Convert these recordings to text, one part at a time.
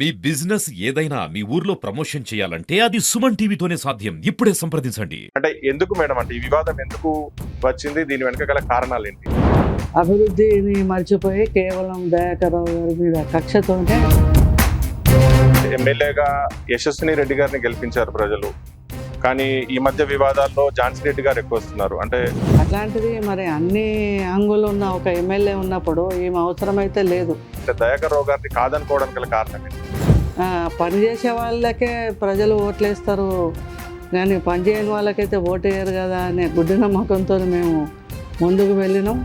మీ business ఏదైనా మీ ఊర్లో promotion చేయాలంటే అది సుమన్ టీవీతోనే సాధ్యం. ఇప్పుడే సంప్రదించండి. అంటే ఎందుకు మేడం అంటే ఈ వివాదం ఎందుకు వచ్చింది? దీని వెనుక గల కారణాలు ఏంటి? అభివృద్ధిని మర్చిపోయి కేవలం దయాకర్రావు గారి మీద కక్షతోనే ఎమ్మెల్యేగా యశస్విని రెడ్డి గారిని గెలిపించారు ప్రజలు, కానీ ఈ మధ్య వివాదాల్లో ఝాన్సీ రెడ్డి గారు ఎక్కువ వస్తున్నారు. అంటే అట్లాంటిది మరి అన్ని అంగులు ఉన్న ఒక ఎమ్మెల్యే ఉన్నప్పుడు ఏం అవసరమైతే లేదు. దయాకర్ రావు గారిని కాదనుకోవడానికి గల కారణం ఏంటి? పనిచేసే వాళ్ళకే ప్రజలు ఓట్లేస్తారు, కానీ పనిచేయని వాళ్ళకైతే ఓటేయరు కదా అనే గుడ్డి నమ్మకంతో మేము ముందుకు వెళ్ళినాం.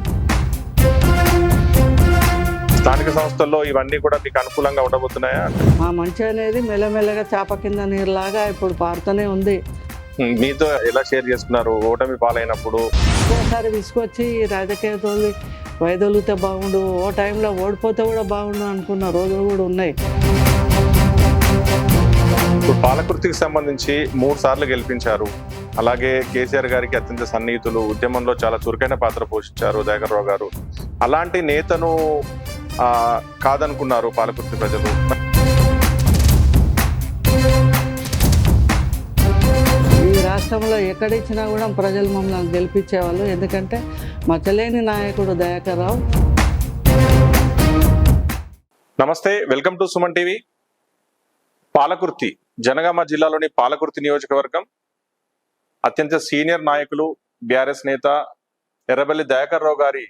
స్థానిక సంస్థల్లో ఇవన్నీ కూడా మీకు అనుకూలంగా ఉండబోతున్నాయా? మా మంచి అనేది మెల్లమెల్లగా చేప కింద నీరులాగా ఇప్పుడు పారుతూనే ఉంది. మీతో ఎలా షేర్ చేసుకున్నారు ఓటమి పాలైనప్పుడు? ఒక్కోసారి విసుకొచ్చి రాజకీయాలతో వైదొలిగితే బాగుండు, ఓ టైంలో ఓడిపోతే కూడా బాగుండు అనుకున్న రోజులు కూడా ఉన్నాయి. ఇప్పుడు పాలకుర్తికి సంబంధించి 3 సార్లు గెలిపించారు. అలాగే కేసీఆర్ గారికి అత్యంత సన్నిహితులు, ఉద్యమంలో చాలా చురుకైన పాత్ర పోషించారు దయాకర్ రావు గారు. అలాంటి నేతను కాదనుకున్నారు పాలకుర్తి ప్రజలు. ఈ రాష్ట్రంలో ఎక్కడిచ్చినా కూడా ప్రజలు మమ్మల్ని గెలిపించేవాళ్ళు, ఎందుకంటే మచ్చలేని నాయకుడు దయాకర్ రావు. నమస్తే, welcome to Suman TV. Palakurthi, Janagama జిల్లాలోని పాలకుర్తి నియోజకవర్గం అత్యంత సీనియర్ నాయకులు, బీఆర్ఎస్ నేత ఎర్రబెల్లి దయాకర్ రావు గారి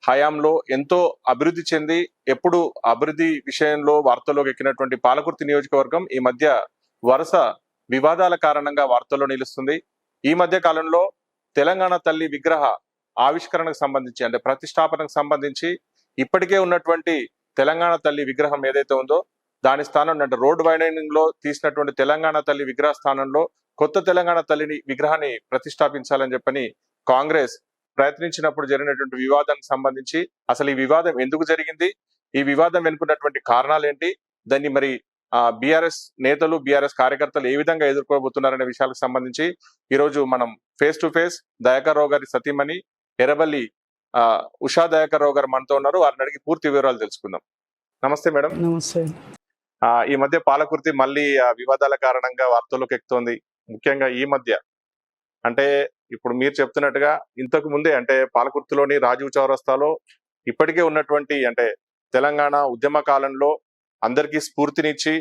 హయాంలో ఎంతో అభివృద్ధి చెంది ఎప్పుడు అభివృద్ధి విషయంలో వార్తల్లోకి ఎక్కినటువంటి పాలకుర్తి నియోజకవర్గం ఈ మధ్య వరుస వివాదాల కారణంగా వార్తల్లో నిలుస్తుంది. ఈ మధ్య కాలంలో తెలంగాణ తల్లి విగ్రహ ఆవిష్కరణకు సంబంధించి, అంటే ప్రతిష్టాపనకు సంబంధించి ఇప్పటికే ఉన్నటువంటి తెలంగాణ తల్లి విగ్రహం ఏదైతే ఉందో దాని స్థానం, అంటే రోడ్ వైడనింగ్ లో తీసినటువంటి తెలంగాణ తల్లి విగ్రహ స్థానంలో కొత్త తెలంగాణ తల్లిని విగ్రహాన్ని ప్రతిష్టాపించాలని చెప్పని కాంగ్రెస్ ప్రయత్నించినప్పుడు జరిగినటువంటి వివాదానికి సంబంధించి అసలు ఈ వివాదం ఎందుకు జరిగింది, ఈ వివాదం వెనుకున్నటువంటి కారణాలు ఏంటి, దాన్ని మరి బీఆర్ఎస్ నేతలు, బీఆర్ఎస్ కార్యకర్తలు ఏ విధంగా ఎదుర్కోబోతున్నారనే విషయాలకు సంబంధించి ఈరోజు మనం face to face Dayakar Rao గారి సతీమణి ఎర్రబెల్లి ఉషా దయాకర్ రావు గారు మనతో ఉన్నారు. వారిని అడిగి పూర్తి వివరాలు తెలుసుకుందాం. నమస్తే మేడం. నమస్తే. ఈ మధ్య పాలకుర్తి మళ్ళీ వివాదాల కారణంగా వార్తల్లోకి ఎక్కుతోంది. ముఖ్యంగా ఈ మధ్య అంటే ఇప్పుడు మీరు చెప్తున్నట్టుగా ఇంతకు ముందే, అంటే పాలకుర్తిలోని రాజీవ్ చౌరస్తాలో ఇప్పటికే ఉన్నటువంటి, అంటే తెలంగాణ ఉద్యమ కాలంలో అందరికీ స్ఫూర్తినిచ్చి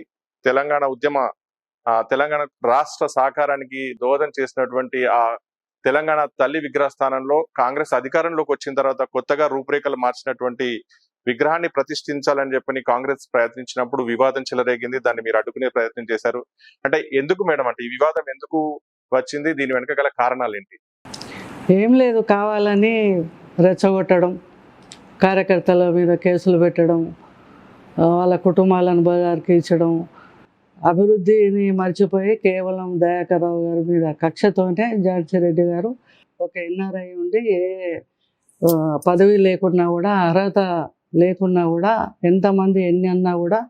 తెలంగాణ రాష్ట్ర సహకారానికి దోహదం చేసినటువంటి ఆ తెలంగాణ తల్లి విగ్రహ స్థానంలో కాంగ్రెస్ అధికారంలోకి వచ్చిన తర్వాత కొత్తగా రూపురేఖలు మార్చినటువంటి విగ్రహాన్ని ప్రతిష్ఠించాలని చెప్పని కాంగ్రెస్ ప్రయత్నించినప్పుడు వివాదం చెలరేగింది. దాన్ని మీరు అడ్డుకునే ప్రయత్నం చేశారు. అంటే ఎందుకు మేడం, అంటే ఈ వివాదం ఎందుకు వచ్చింది? దీని వెనుక గల కారణాలు ఏంటి? ఏం లేదు, కావాలని రెచ్చగొట్టడం, కార్యకర్తల మీద కేసులు పెట్టడం, వాళ్ళ కుటుంబాలను బజార్కి ఇచ్చడం, అభివృద్ధిని మర్చిపోయి కేవలం దయాకర్ రావు గారి మీద కక్షతోనే ఝాన్సీ రెడ్డి గారు ఒక ఎన్ఆర్ఐ ఉండి ఏ పదవి లేకున్నా కూడా, అర్హత లేకున్నా కూడా, ఎంతమంది ఎన్ని అన్నా కూడా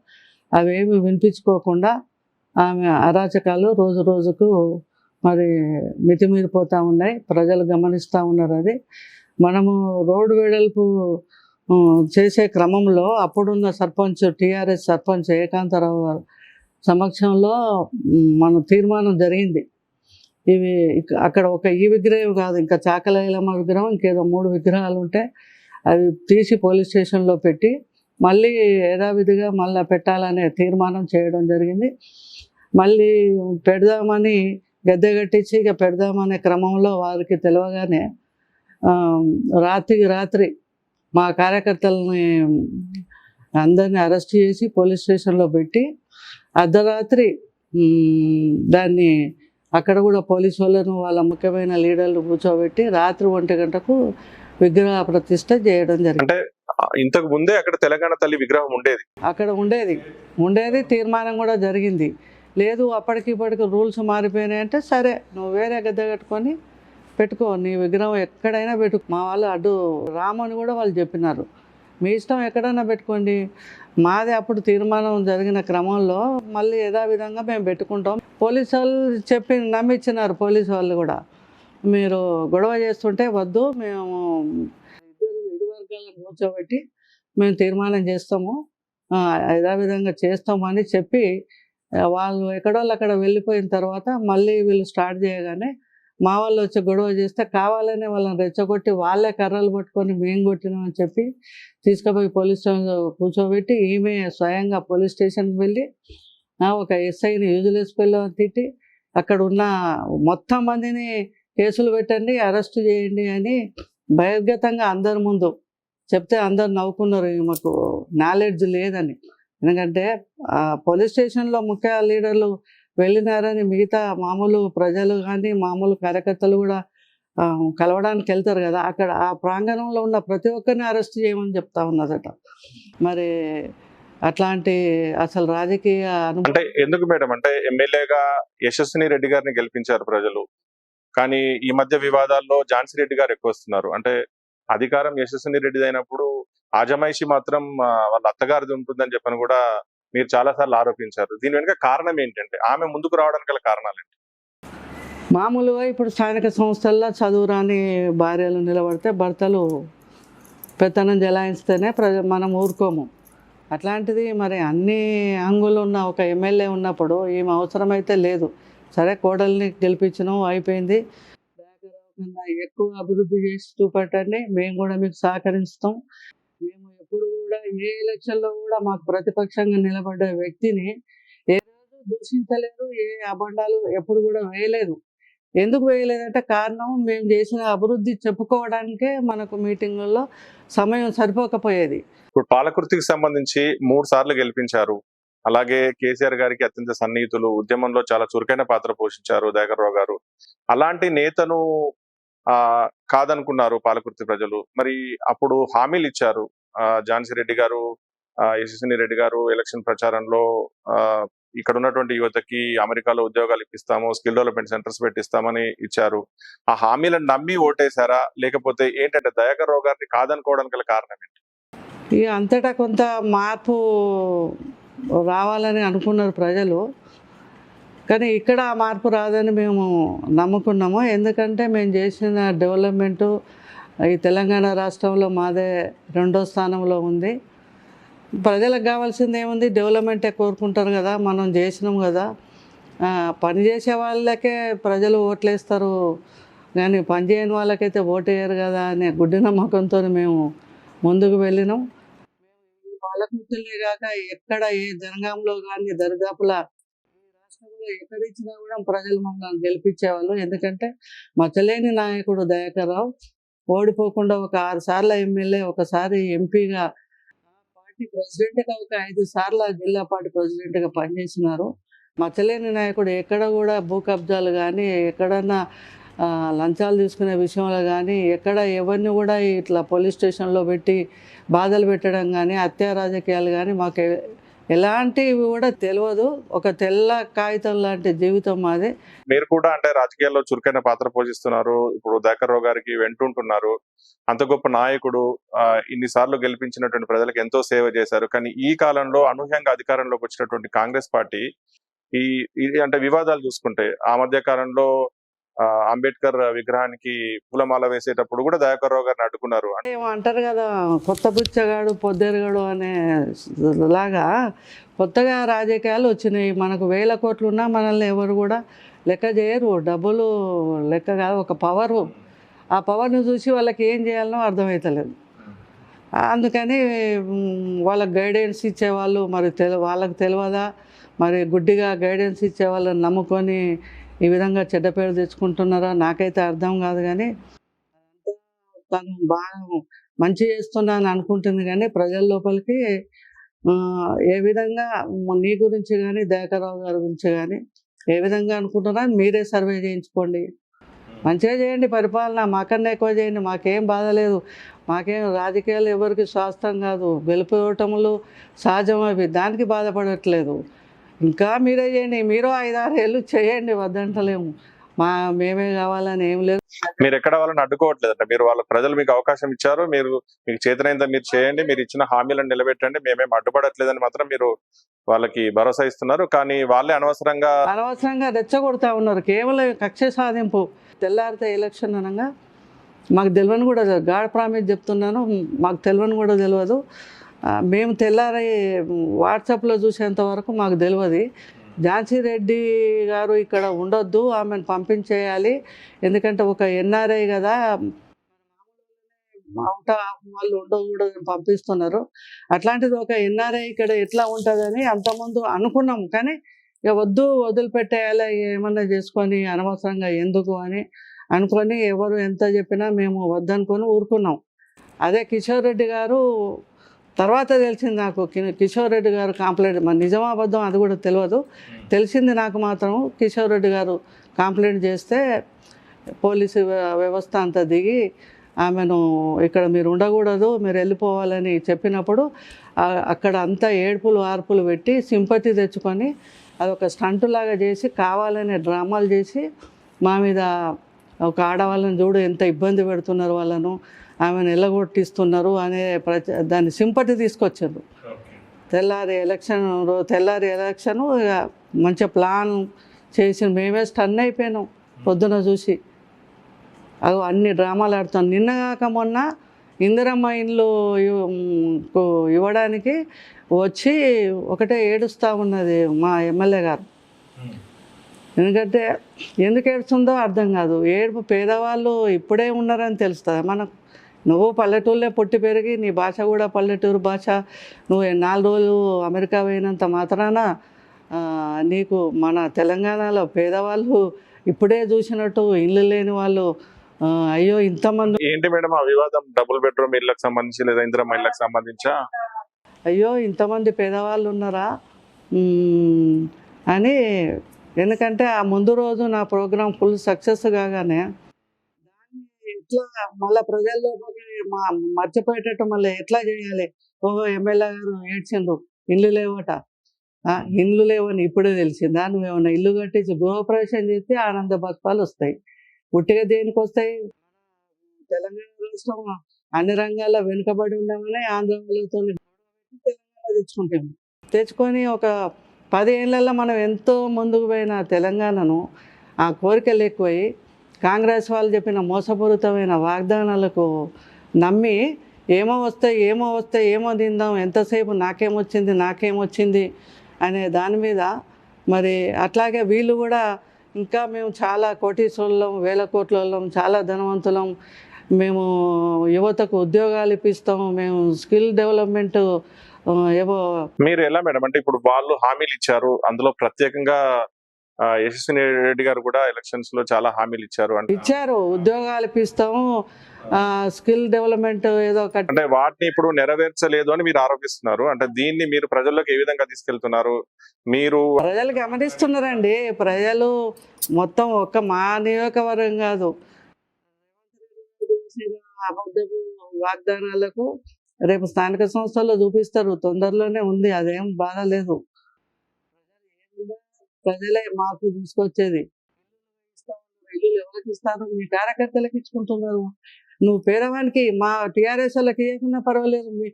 అవేమి వినిపించుకోకుండా ఆమె అరాచకాలు రోజు రోజుకు మరి మితిమీరిపోతూ ఉన్నాయి. ప్రజలు గమనిస్తూ ఉన్నారు. అది మనము రోడ్డు వెడల్పు చేసే క్రమంలో అప్పుడున్న సర్పంచ్, టీఆర్ఎస్ సర్పంచ్ ఏకాంతరావు గారు సమక్షంలో మన తీర్మానం జరిగింది. ఇవి అక్కడ ఒక ఈ విగ్రహం కాదు, ఇంకా చాకలైలమ్మ విగ్రహం, ఇంకేదో 3 విగ్రహాలు ఉంటే అవి తీసి పోలీస్ స్టేషన్లో పెట్టి మళ్ళీ యథావిధిగా మళ్ళీ పెట్టాలనే తీర్మానం చేయడం జరిగింది. మళ్ళీ పెడదామని గద్దెగట్టించి ఇక పెడదామనే క్రమంలో వారికి తెలియగానే రాత్రికి రాత్రి మా కార్యకర్తలని అందరినీ అరెస్ట్ చేసి పోలీస్ స్టేషన్లో పెట్టి అర్ధరాత్రి దాన్ని అక్కడ కూడా పోలీసు వాళ్ళను, వాళ్ళ ముఖ్యమైన లీడర్లు కూర్చోబెట్టి రాత్రి 1 గంటకు విగ్రహ ప్రతిష్ట చేయడం జరిగింది. అంటే ఇంతకు ముందే అక్కడ తెలంగాణ తల్లి విగ్రహం అక్కడ ఉండేది తీర్మానం కూడా జరిగింది. లేదు అప్పటికిప్పటికి రూల్స్ మారిపోయినాయంటే సరే నువ్వు వేరే గద్దె కట్టుకొని పెట్టుకో, నీ విగ్రహం ఎక్కడైనా పెట్టుకో. మా వాళ్ళు అడ్డు రామని కూడా వాళ్ళు చెప్పినారు, మీ ఇష్టం ఎక్కడైనా పెట్టుకోండి, మాది అప్పుడు తీర్మానం జరిగిన క్రమంలో మళ్ళీ యథావిధంగా మేము పెట్టుకుంటాం. పోలీసు వాళ్ళు చెప్పి నమ్మించినారు. పోలీసు వాళ్ళు కూడా మీరు గొడవ చేస్తుంటే వద్దు, మేము ఇరు వర్గాలను కూర్చోబెట్టి మేము తీర్మానం చేస్తాము, యథావిధంగా చేస్తామని చెప్పి వాళ్ళు ఎక్కడోళ్ళు అక్కడ వెళ్ళిపోయిన తర్వాత మళ్ళీ వీళ్ళు స్టార్ట్ చేయగానే మా వాళ్ళు వచ్చి గొడవ చేస్తే కావాలనే వాళ్ళని రెచ్చగొట్టి వాళ్ళే కర్రలు పట్టుకొని మేము కొట్టినామని చెప్పి తీసుకుపోయి పోలీస్ స్టేషన్లో కూర్చోబెట్టి ఈమె స్వయంగా పోలీస్ స్టేషన్కి వెళ్ళి ఒక ఎస్ఐని యూజ్లెస్ పిల్లలని తిట్టి అక్కడ ఉన్న మొత్తం మందిని కేసులు పెట్టండి, అరెస్ట్ చేయండి అని బహిర్గతంగా అందరి ముందు చెప్తే అందరు నవ్వుకున్నారు. మాకు నాలెడ్జ్ లేదని. ఎందుకంటే పోలీస్ స్టేషన్లో ముఖ్య లీడర్లు వెళ్ళినారని మిగతా మామూలు ప్రజలు కానీ మామూలు కార్యకర్తలు కూడా కలవడానికి వెళ్తారు కదా, అక్కడ ఆ ప్రాంగణంలో ఉన్న ప్రతి ఒక్కరిని అరెస్ట్ చేయమని చెప్తా ఉన్నదట. మరి అట్లాంటి అసలు రాజకీయ అంటే ఎందుకు మేడం, అంటే ఎమ్మెల్యేగా యశస్విని రెడ్డి గారిని గెలిపించారు ప్రజలు, కానీ ఈ మధ్య వివాదాల్లో ఝాన్సీ రెడ్డి గారు ఎక్కువ వస్తున్నారు. అంటే అధికారం యశస్విని రెడ్డి అయినప్పుడు ఆజమాయిషి మాత్రం వాళ్ళ అత్తగారిది ఉంటుందని చెప్పని కూడా మీరు చాలా సార్లు ఆరోపించారు. దీని వెనుక కారణం ఏంటంటే ఆమె ముందుకు రావడానికి గల కారణాలు ఏంటి? మామూలుగా ఇప్పుడు స్థానిక సంస్థల్లో చదువురాని భార్యలు నిలబడితే భర్తలు పెత్తనం జలాయిస్తేనే మనం ఊరుకోము. అట్లాంటిది మరి అన్ని అంగులు ఉన్న ఒక ఎమ్మెల్యే ఉన్నప్పుడు ఏం అవసరమైతే లేదు. సరే, కోడల్ని గెలిపించడం అయిపోయింది, ఎక్కువ అభివృద్ధి చేసి చూపెట్టండి, మేము కూడా మీకు సహకరిస్తాం. మేము ఎప్పుడు కూడా ఏ ఎలక్షన్లో కూడా మాకు ప్రతిపక్షంగా నిలబడ్డ వ్యక్తిని ఏ రోజు దూషించలేదు, ఏ అబండాలు ఎప్పుడు కూడా వేయలేదు. ఎందుకు వేయలేదంటే కారణం మేము చేసిన అభివృద్ధి చెప్పుకోవడానికే మనకు మీటింగుల్లో సమయం సరిపోకపోయేది. ఇప్పుడు పాలకుర్తికి సంబంధించి 3 సార్లు గెలిపించారు. అలాగే కేసీఆర్ గారికి అత్యంత సన్నిహితులు, ఉద్యమంలో చాలా చురుకైన పాత్ర పోషించారు దయాకర్రావు గారు. అలాంటి నేతను కాదనుకున్నారు పాలకుర్తి ప్రజలు. మరి అప్పుడు హామీలు ఇచ్చారు. ఝాన్సీ రెడ్డి గారు, యశస్విని రెడ్డి గారు ఎలక్షన్ ప్రచారంలో ఇక్కడ ఉన్నటువంటి యువతకి అమెరికాలో ఉద్యోగాలు ఇప్పిస్తాము, స్కిల్ డెవలప్మెంట్ సెంటర్స్ పెట్టిస్తామని ఇచ్చారు. ఆ హామీలను నమ్మి ఓటేశారా, లేకపోతే ఏంటంటే దయాకర్రావు గారిని కాదనుకోవడానికి గల కారణం ఏంటి? ఇక అంతటా కొంత మార్పు రావాలని అనుకున్నారు ప్రజలు, కానీ ఇక్కడ ఆ మార్పు రాదని మేము నమ్ముకున్నాము. ఎందుకంటే మేము చేసిన డెవలప్మెంటు ఈ తెలంగాణ రాష్ట్రంలో మాదే 2వ స్థానంలో ఉంది. ప్రజలకు కావాల్సింది ఏముంది, డెవలప్మెంటే కోరుకుంటారు కదా, మనం చేసినాం కదా. పని చేసే వాళ్ళకే ప్రజలు ఓట్లేస్తారు కానీ పని చేయని వాళ్ళకైతే ఓటేయరు కదా అనే గుడ్డి నమ్మకంతో మేము ముందుకు వెళ్ళినాం. పాలకుర్తిలే కాక ఎక్కడ ఏ జనగాంలో కానీ దరిదాపులా ఈ రాష్ట్రంలో ఎక్కడిచ్చినా కూడా ప్రజలు మమ్మల్ని గెలిపించేవాళ్ళు. ఎందుకంటే మచ్చలేని నాయకుడు దయాకర్రావు ఓడిపోకుండా ఒక 6 సార్ల ఎమ్మెల్యే, ఒకసారి ఎంపీగా, పార్టీ ప్రెసిడెంట్గా ఒక 5 సార్ల జిల్లా పార్టీ ప్రెసిడెంట్గా పనిచేసినారు. మచ్చలేని నాయకుడు ఎక్కడ కూడా భూ కబ్జాలు కానీ, ఎక్కడన్నా లంచాలు తీసుకునే విషయంలో కానీ, ఎక్కడ ఎవరిని కూడా ఇట్లా పోలీస్ స్టేషన్లో పెట్టి బాధలు పెట్టడం కానీ, హత్యా రాజకీయాలు కానీ మాకు ఎలాంటివి కూడా తెలియదు. ఒక తెల్ల కాగితం లాంటి జీవితం మాది. మీరు కూడా అంటే రాజకీయాల్లో చురుకైన పాత్ర పోషిస్తున్నారు. ఇప్పుడు దయాకర్రావు గారికి వెంటుంటున్నారు. అంత గొప్ప నాయకుడు, ఇన్నిసార్లు గెలిపించినటువంటి ప్రజలకు ఎంతో సేవ చేశారు. కానీ ఈ కాలంలో అనూహ్యంగా అధికారంలోకి వచ్చినటువంటి కాంగ్రెస్ పార్టీ అంటే వివాదాలు చూసుకుంటే ఆ మధ్య కాలంలో అంబేద్కర్ విగ్రహానికి పూలమాల వేసేటప్పుడు కూడా దయాకర్రావు గారిని అడ్డుకున్నారు. అంటారు కదా, కొత్త బుచ్చగాడు పొద్దెరగాడు అనే లాగా కొత్తగా రాజకీయాలు వచ్చినాయి. మనకు 1000 కోట్లు ఉన్నా మనల్ని ఎవరు కూడా లెక్క చేయరు. డబ్బులు లెక్క కాదు, ఒక పవరు. ఆ పవర్ని చూసి వాళ్ళకి ఏం చేయాలనో అర్థమవుతలేదు. అందుకని వాళ్ళకి గైడెన్స్ ఇచ్చేవాళ్ళు మరి వాళ్ళకి తెలియదా, మరి గుడ్డిగా గైడెన్స్ ఇచ్చే వాళ్ళని నమ్ముకొని ఈ విధంగా చెడ్డ పేరు తెచ్చుకుంటున్నారా నాకైతే అర్థం కాదు. కానీ తను బాగా మంచి చేస్తున్నా అని అనుకుంటుంది, కానీ ప్రజల లోపలికి ఏ విధంగా నీ గురించి కానీ దయాకర్రావు గారి గురించి కానీ ఏ విధంగా అనుకుంటున్నా మీరే సర్వే చేయించుకోండి. మంచిగా చేయండి పరిపాలన, మాకన్నా ఎక్కువ చేయండి, మాకేం బాధ లేదు. మాకేం రాజకీయాలు ఎవరికి స్వాస్థం కాదు, గెలుపోవటములు సహజం, అవి దానికి బాధపడట్లేదు. ఇంకా మీరే చేయండి, మీరు 5-6 ఏళ్ళు చేయండి, వద్దంటలేము. మేమే కావాలని ఏం లేదు. మీరు ఎక్కడ వాళ్ళని అడ్డుకోవట్లేదంట. మీరు వాళ్ళ ప్రజలు మీకు అవకాశం ఇచ్చారు, మీకు చేతనైందా మీరు చేయండి, మీరు ఇచ్చిన హామీలను నిలబెట్టండి, మేమేం అడ్డుపడట్లేదని మాత్రం మీరు వాళ్ళకి భరోసా ఇస్తున్నారు. కానీ వాళ్ళే అనవసరంగా రెచ్చగొడతా ఉన్నారు. కేవలం కక్ష సాధింపు. తెల్లారితే ఎలక్షన్ అనగా మాకు తెలియని కూడా గాడ్ ప్రామిస్ చెప్తున్నాను, మాకు తెలియని కూడా తెలియదు. మేము తెల్లారి వాట్సాప్లో చూసేంత వరకు మాకు తెలియదు. ఝాన్సీ రెడ్డి గారు ఇక్కడ ఉండొద్దు, ఆమెను పంపించేయాలి, ఎందుకంటే ఒక ఎన్ఆర్ఐ కదా, అవుట వాళ్ళు ఉండకూడదని పంపిస్తున్నారు, అట్లాంటిది ఒక ఎన్ఆర్ఐ ఇక్కడ ఎట్లా ఉంటుందని అంతకుముందు అనుకున్నాం. కానీ ఇక వద్దు, వదిలిపెట్టేయాలి, ఏమన్నా చేసుకొని అనవసరంగా ఎందుకు అని అనుకొని ఎవరు ఎంత చెప్పినా మేము వద్దనుకొని ఊరుకున్నాం. అదే కిషోర్ రెడ్డి గారు తర్వాత తెలిసింది నాకు, కిషోర్ రెడ్డి గారు కంప్లైంట్, మరి నిజమా అబద్ధం అది కూడా తెలియదు, తెలిసింది నాకు మాత్రం కిషోర్ రెడ్డి గారు కంప్లైంట్ చేస్తే పోలీసు వ్యవస్థ అంతా దిగి ఆమెను ఇక్కడ మీరు ఉండకూడదు, మీరు వెళ్ళిపోవాలని చెప్పినప్పుడు అక్కడ అంతా ఏడుపులు ఆర్పులు పెట్టి సింపతి తెచ్చుకొని అదొక స్టంట్ లాగా చేసి కావాలనే డ్రామాలు చేసి మా మీద ఒక ఆడవాళ్ళని చూడు ఎంత ఇబ్బంది పెడుతున్నారు వాళ్ళను, ఆమెను ఎల్లగొట్టిస్తున్నారు అనే దాన్ని సింపతి తీసుకొచ్చారు. తెల్లారి ఎలక్షను ఇక మంచిగా ప్లాన్ చేసి మేమే స్టన్ అయిపోయినాం పొద్దున చూసి. అవి అన్ని డ్రామాలు ఆడుతాం. నిన్నగాక మొన్న ఇందిరమ్మ ఇండ్లు ఇవ్వడానికి వచ్చి ఒకటే ఏడుస్తూ ఉన్నది మా ఎమ్మెల్యే గారు. ఎందుకంటే ఎందుకు ఏడుస్తుందో అర్థం కాదు. ఏడుపు పేదవాళ్ళు ఇప్పుడే ఉన్నారని తెలుస్తుంది మనకు. నువ్వు పల్లెటూళ్ళే పుట్టి పెరిగి నీ భాష కూడా పల్లెటూరు భాష, నువ్వు 4 రోజులు అమెరికా పోయినంత మాత్రాన నీకు మన తెలంగాణలో పేదవాళ్ళు ఇప్పుడే చూసినట్టు ఇల్లు లేని వాళ్ళు అయ్యో ఇంతమంది. ఏంటి మేడం ఆ వివాదం? డబుల్ బెడ్రూమ్ ఇళ్ళకి సంబంధించి లేదా ఇందిరమ్మ ఇళ్ళకి సంబంధించా? అయ్యో ఇంతమంది పేదవాళ్ళు ఉన్నారా అని. ఎందుకంటే ఆ ముందు రోజు నా ప్రోగ్రాం ఫుల్ సక్సెస్ కాగానే దాన్ని ఎట్లా మళ్ళీ ప్రజల్లో మర్చిపోయేటట్టు మళ్ళీ ఎట్లా చేయాలి. ఓహో ఎమ్మెల్యే గారు ఏడ్చిండ్రు ఇల్లు లేవట, ఇండ్లు లేవని ఇప్పుడే తెలిసిందా, నువ్వేమన్నా ఇల్లు కట్టించి గృహప్రవేశం చేస్తే ఆనంద బాష్పాలు వస్తాయి. ఉట్టిగా దేనికి వస్తాయి? తెలంగాణ రాష్ట్రం అన్ని రంగాల్లో వెనుకబడి ఉన్నామని ఆంధ్ర వాళ్ళతో తెలంగాణ తెచ్చుకొని ఒక 10 ఏళ్ళల్లో మనం ఎంతో ముందుకు పోయిన తెలంగాణను ఆ కోరికలు ఎక్కువై కాంగ్రెస్ వాళ్ళు చెప్పిన మోసపూరితమైన వాగ్దానాలకు నమ్మి ఏమో వస్తాయి ఏమో తిందాం, ఎంతసేపు నాకేమొచ్చింది అనే దాని మీద మరి అట్లాగే వీళ్ళు కూడా ఇంకా మేము చాలా కోటీశ్వరులం, 1000 కోట్ల వాళ్ళం, చాలా ధనవంతులం, మేము యువతకు ఉద్యోగాలు ఇప్పిస్తాం, మేము స్కిల్ డెవలప్మెంట్ ఏవో. మీరు ఎలా మేడం అంటే ఇప్పుడు వాళ్ళు హామీలు ఇచ్చారు, అందులో ప్రత్యేకంగా యశస్విని రెడ్డి గారు కూడా ఎలక్షన్స్ లో చాలా హామీలు ఇచ్చారు, ఉద్యోగాలు ఇప్పిస్తాము, స్కిల్ డెవలప్మెంట్ ఏదో ఒకటి, అంటే వాటిని ఇప్పుడు నెరవేర్చలేదు అని మీరు ఆరోపిస్తున్నారు. అంటే దీన్ని మీరు ప్రజల్లోకి ఏ విధంగా తీసుకెళ్తున్నారు? మీరు ప్రజలు గమనిస్తున్నారండి. ప్రజలు మొత్తం ఒక్క మా నియోజకవర్గం కాదు, అబద్ధపు వాగ్దానాలకు రేపు స్థానిక సంస్థల్లో చూపిస్తారు, తొందరలోనే ఉంది, అదేం బాధ లేదు. ప్రజలే మార్పు తీసుకొచ్చేది. ఇల్లు ఎవరికి ఇస్తారు? మీ కార్యకర్తలకు ఇచ్చుకుంటున్నారు. నువ్వు పేదవానికి మా టీఆర్ఎస్ వాళ్ళకి ఇవ్వకున్నా పర్వాలేదు, మీ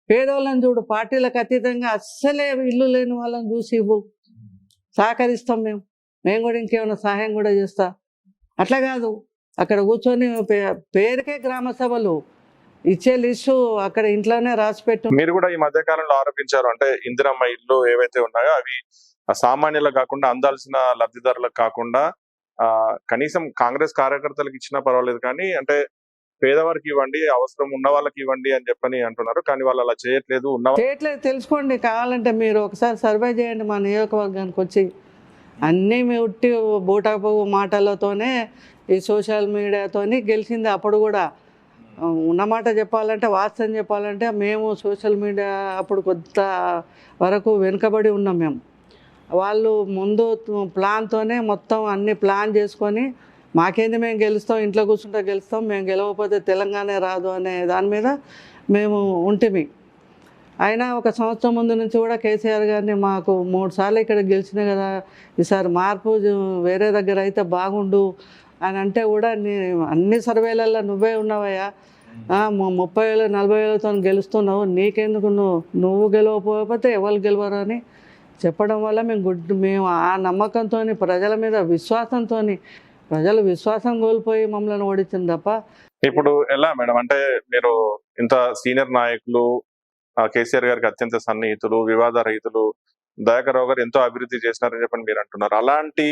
పేదవాళ్ళని చూడు, పార్టీలకు అతీతంగా అస్సలే ఇల్లు లేని వాళ్ళని చూసి ఇవ్వు, సహకరిస్తాం, మేము కూడా ఇంకేమైనా సహాయం కూడా చేస్తా. అట్లా కాదు, అక్కడ కూర్చొని పేరుకే గ్రామ సభలు ఇచ్చే లిస్టు అక్కడ ఇంట్లోనే రాసిపెట్టు. మీరు కూడా ఈ మధ్య కాలంలో ఆరోపించారు, అంటే ఇందిరమ్మ ఇల్లు ఏవైతే ఉన్నాయో అవి సామాన్యులకు కాకుండా అందాల్సిన లబ్ధిదారులకు కాకుండా కనీసం కాంగ్రెస్ కార్యకర్తలకు ఇచ్చినా పర్వాలేదు, కానీ అంటే పేదవారికి ఇవ్వండి, అవసరం ఉన్న వాళ్ళకి ఇవ్వండి అని చెప్పని అంటున్నారు. కానీ వాళ్ళు అలా చేయట్లేదు. తెలుసుకోండి, కావాలంటే మీరు ఒకసారి సర్వే చేయండి మా నియోజకవర్గానికి వచ్చి. అన్నీ మీ ఉట్టి బూటాపు మాటలతోనే ఈ సోషల్ మీడియాతోని గెలిచింది. అప్పుడు కూడా ఉన్నమాట చెప్పాలంటే, వాస్తవం చెప్పాలంటే మేము సోషల్ మీడియా అప్పుడు కొంత వరకు వెనుకబడి ఉన్నాం. వాళ్ళు ముందు ప్లాన్తోనే మొత్తం అన్ని ప్లాన్ చేసుకొని మాకేంది మేము గెలుస్తాం, ఇంట్లో కూర్చుంటే గెలుస్తాం, మేము గెలవకపోతే తెలంగాణ రాదు అనే దాని మీద మేము ఉంటిమి. అయినా 1 సంవత్సరం ముందు నుంచి కూడా కేసీఆర్ గారిని మాకు 3 సార్లు ఇక్కడ గెలిచినా కదా, ఈసారి మార్పు వేరే దగ్గర అయితే బాగుండు అని అంటే కూడా అన్ని సర్వేలలో నువ్వే ఉన్నావయ్యా, 30,000 40,000తో గెలుస్తున్నావు, నీకెందుకు, నువ్వు గెలవకపోతే ఎవరు గెలవరు అని చెప్పడం వల్ల మేము ఆ నమ్మకంతో, ప్రజల మీద విశ్వాసంతో, ప్రజలు విశ్వాసం కోల్పోయి మమ్మల్ని ఓడించింది తప్ప. ఇప్పుడు ఎలా మేడం అంటే మీరు ఇంత సీనియర్ నాయకులు కేసీఆర్ గారికి అత్యంత సన్నిహితులు, వివాద రహితులు. దయాకర్ రావు గారు ఎంతో అభివృద్ధి చేసినారని చెప్పని మీరు అంటున్నారు. అలాంటి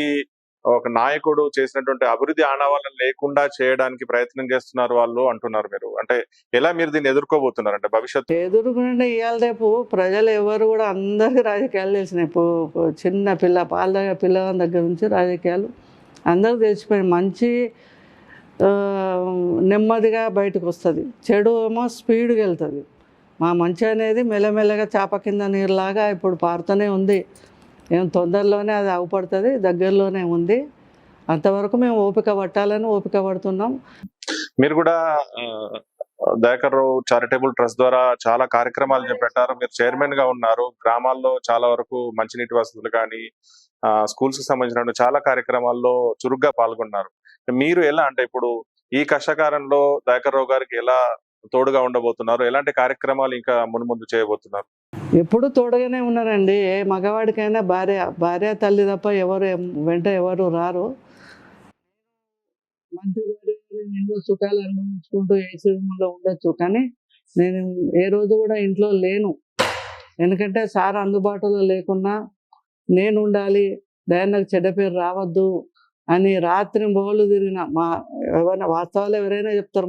ఒక నాయకుడు చేసినటువంటి అభివృద్ధి ఆనవాళ్ళను లేకుండా చేయడానికి ప్రయత్నం చేస్తున్నారు వాళ్ళు అంటున్నారు మీరు. అంటే ఎలా మీరు దీన్ని ఎదుర్కోబోతున్నారు? అంటే భవిష్యత్తు ఎదురుకుంటే ఇవాళ రేపు ప్రజలు ఎవరు కూడా అందరికీ రాజకీయాలు తెలిసినాయి. చిన్న పిల్లవాళ్ళ దగ్గర నుంచి రాజకీయాలు అందరికి తెలిసిపోయినాయి. మంచి నెమ్మదిగా బయటకు వస్తుంది, చెడు ఏమో స్పీడ్గా వెళ్తుంది. మా మంచి అనేది మెల్లమెల్లగా చేప కింద నీరులాగా ఇప్పుడు పారుతూనే ఉంది. ఏం తొందరలోనే అది అవుపడుతుంది, దగ్గరలోనే ఉంది. అంతవరకు మేము ఓపిక పట్టాలని ఓపిక పడుతున్నాం. మీరు కూడా దయాకర్ రావు చారిటబుల్ ట్రస్ట్ ద్వారా చాలా కార్యక్రమాలు చేపట్టారు. మీరు చైర్మన్ గా ఉన్నారు. గ్రామాల్లో చాలా వరకు మంచినీటి వసతులు కానీ స్కూల్స్ కి సంబంధించిన చాలా కార్యక్రమాల్లో చురుగ్గా పాల్గొన్నారు. మీరు ఎలా అంటే ఇప్పుడు ఈ కష్టకాలంలో దయాకర్ రావు గారికి ఎలా తోడుగా ఉండబోతున్నారు? ఎలాంటి కార్యక్రమాలు ఇంకా ముందు చేయబోతున్నారు? ఎప్పుడు తోడుగానే ఉన్నారండి. ఏ మగవాడికైనా భార్య తల్లి తప్ప ఎవరు వెంట ఎవరు రారు. మంచి నేను సుఖాలు అనుభవించుకుంటూ ఏసీ రూమ్లో ఉండొచ్చు, కానీ నేను ఏ రోజు కూడా ఇంట్లో లేను. ఎందుకంటే సార్ అందుబాటులో లేకున్నా నేను ఉండాలి, నాకు చెడ్డ పేరు రావద్దు అని రాత్రి బోళ్ళు తిరిగిన ఎవరైనా వాస్తవాలు ఎవరైనా చెప్తారు.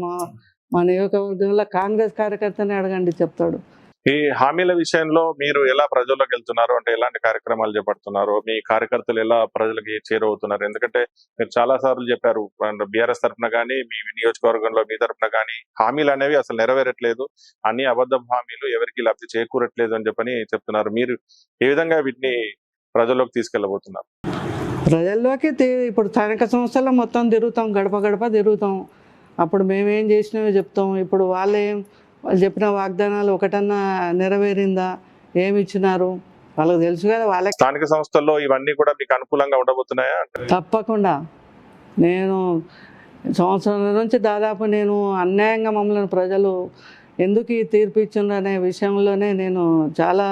మా నియోజకవర్గంలో కాంగ్రెస్ కార్యకర్తనే అడగండి, చెప్తాడు. ఈ హామీల విషయంలో మీరు ఎలా ప్రజల్లోకి వెళ్తున్నారు? అంటే ఎలాంటి కార్యక్రమాలు చేపడుతున్నారు? మీ కార్యకర్తలు ఎలా ప్రజలకి చేరువవుతున్నారు? ఎందుకంటే మీరు చాలా సార్లు చెప్పారు, బీఆర్ఎస్ తరఫున కానీ మీ నియోజకవర్గంలో మీ తరఫున కానీ హామీలు అనేవి అసలు నెరవేరట్లేదు, అన్ని అబద్ధం హామీలు, ఎవరికి లబ్ధి చేకూరట్లేదు అని చెప్పని చెప్తున్నారు. మీరు ఏ విధంగా వీటిని ప్రజల్లోకి తీసుకెళ్లబోతున్నారు? ప్రజల్లోకి ఇప్పుడు స్థానిక సంస్థల్లో మొత్తం తిరుగుతాం, గడప గడప తిరుగుతాం. అప్పుడు మేమేం చేసినామో చెప్తాం. ఇప్పుడు వాళ్ళు చెప్పిన వాగ్దానాలు ఒకటన్నా నెరవేరిందా, ఏమి ఇచ్చినారు వాళ్ళకి తెలుసు కదా. వాళ్ళకి స్థానిక సంస్థల్లో ఇవన్నీ కూడా మీకు అనుకూలంగా ఉండబోతున్నాయా? తప్పకుండా. నేను సంవత్సరం నుంచి దాదాపు నేను అన్యాయంగా మమ్మల్ని ప్రజలు ఎందుకు ఈ తీర్పు ఇచ్చిండ్రు అనే విషయంలోనే నేను చాలా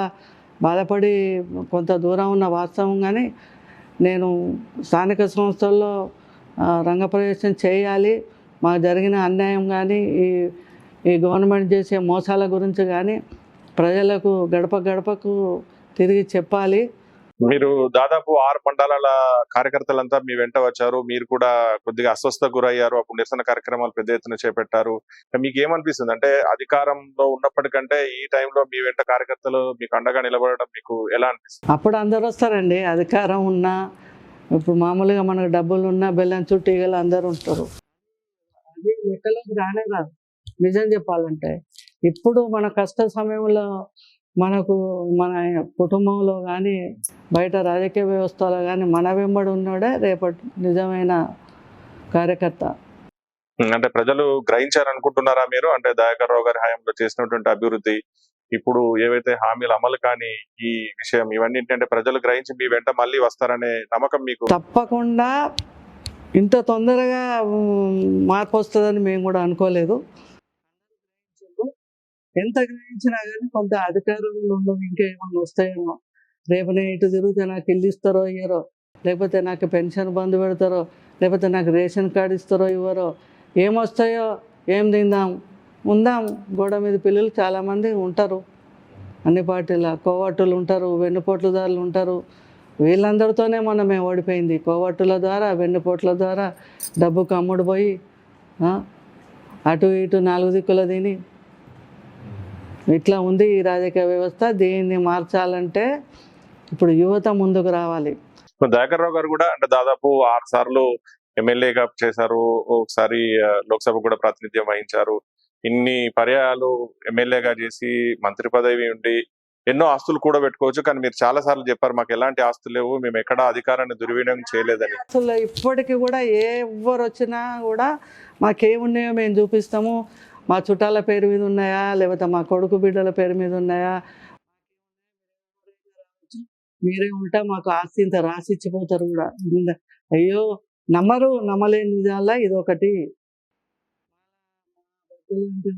బాధపడి కొంత దూరం ఉన్న వాస్తవం. కానీ నేను స్థానిక సంస్థల్లో రంగప్రవేశం చేయాలి. మాకు జరిగిన అన్యాయం కానీ ఈ గవర్నమెంట్ చేసే మోసాల గురించి కానీ ప్రజలకు గడప గడపకు తిరిగి చెప్పాలి. మీరు దాదాపు 6 మండలాల కార్యకర్తలంతా మీ వెంట వచ్చారు. మీరు కూడా కొద్దిగా అస్వస్థ గురయ్యారు. అప్పుడు నిరసన కార్యక్రమాలు పెద్ద ఎత్తున చేపట్టారు. మీకు ఏమనిపిస్తుంది? అంటే అధికారంలో ఉన్నప్పటికంటే ఈ టైంలో మీ వెంట కార్యకర్తలు మీకు అండగా నిలబడడం మీకు ఎలా అనిపిస్తుంది? అప్పుడు అందరు వస్తారండి, అధికారం ఉన్నా. ఇప్పుడు మామూలుగా మనకు డబ్బులు ఉన్నా బెల్లం చుట్టూ ఈగలు అందరు ఉంటారు. అది లెక్కలోకి రానే రాదు నిజం చెప్పాలంటే. ఇప్పుడు మన కష్ట సమయంలో మనకు మన కుటుంబంలో కానీ బయట రాజకీయ వ్యవస్థలో కానీ మన వెంబడి ఉన్నాడే రేపటి నిజమైన కార్యకర్త. అంటే ప్రజలు గ్రహించారనుకుంటున్నారా మీరు? అంటే దయాకర్ రావు గారి హయాంలో చేసినటువంటి అభివృద్ధి, ఇప్పుడు ఏవైతే హామీలు అమలు కానీ ఈ విషయం, ఇవన్నీ అంటే ప్రజలు గ్రహించి మీ వెంట మళ్ళీ వస్తారనే నమ్మకం మీకు? తప్పకుండా. ఇంత తొందరగా మార్పు వస్తుందని మేము కూడా అనుకోలేదు. ఎంత గ్రహించినా కానీ కొంత అధికారులు ఇంకేమన్నా వస్తాయేమో. రేపు నేను ఇటు తిరిగితే నాకు ఇల్లు ఇస్తారో ఇయ్యరో, లేకపోతే నాకు పెన్షన్ బంద్ పెడతారో, లేకపోతే నాకు రేషన్ కార్డు ఇస్తారో ఇవ్వరో, ఏమొస్తాయో, ఏం తిందాం ఉందాం. గోడ మీద పిల్లలు చాలామంది ఉంటారు, అన్ని పార్టీల కోవట్టులు ఉంటారు, వెన్నుపోట్లదారులు ఉంటారు. వీళ్ళందరితోనే మేము ఓడిపోయింది. కోవట్టుల ద్వారా, వెన్నుపోట్ల ద్వారా డబ్బుకు అమ్ముడు పోయి అటు ఇటు 4 దిక్కుల తిని ఇట్లా ఉంది ఈ రాజకీయ వ్యవస్థ. దీన్ని మార్చాలంటే ఇప్పుడు యువత ముందుకు రావాలి. దయాకర్ రావు గారు కూడా అంటే దాదాపు 6 సార్లు ఎమ్మెల్యేగా చేశారు, ఒకసారి లోక్సభ కూడా ప్రాతినిధ్యం వహించారు. ఇన్ని పర్యాయాలు ఎమ్మెల్యేగా చేసి మంత్రి పదవి ఉండి ఎన్నో ఆస్తులు కూడా పెట్టుకోవచ్చు, కానీ మీరు చాలా సార్లు చెప్పారు మాకు ఎలాంటి ఆస్తులు లేవు, మేము ఎక్కడ అధికారాన్ని దుర్వినియోగం చేయలేదని. అసలు ఇప్పటికీ కూడా ఎవరు వచ్చినా కూడా మాకేమున్నాయో మేము చూపిస్తాము. మా చుట్టాల పేరు మీద ఉన్నాయా, లేకపోతే మా కొడుకు బిడ్డల పేరు మీద ఉన్నాయా, మీరే ఉంటా మాకు ఆస్తి ఇంత రాసి ఇచ్చిపోతారు కూడా. అయ్యో నమ్మలేని నిజాల ఇదొకటి.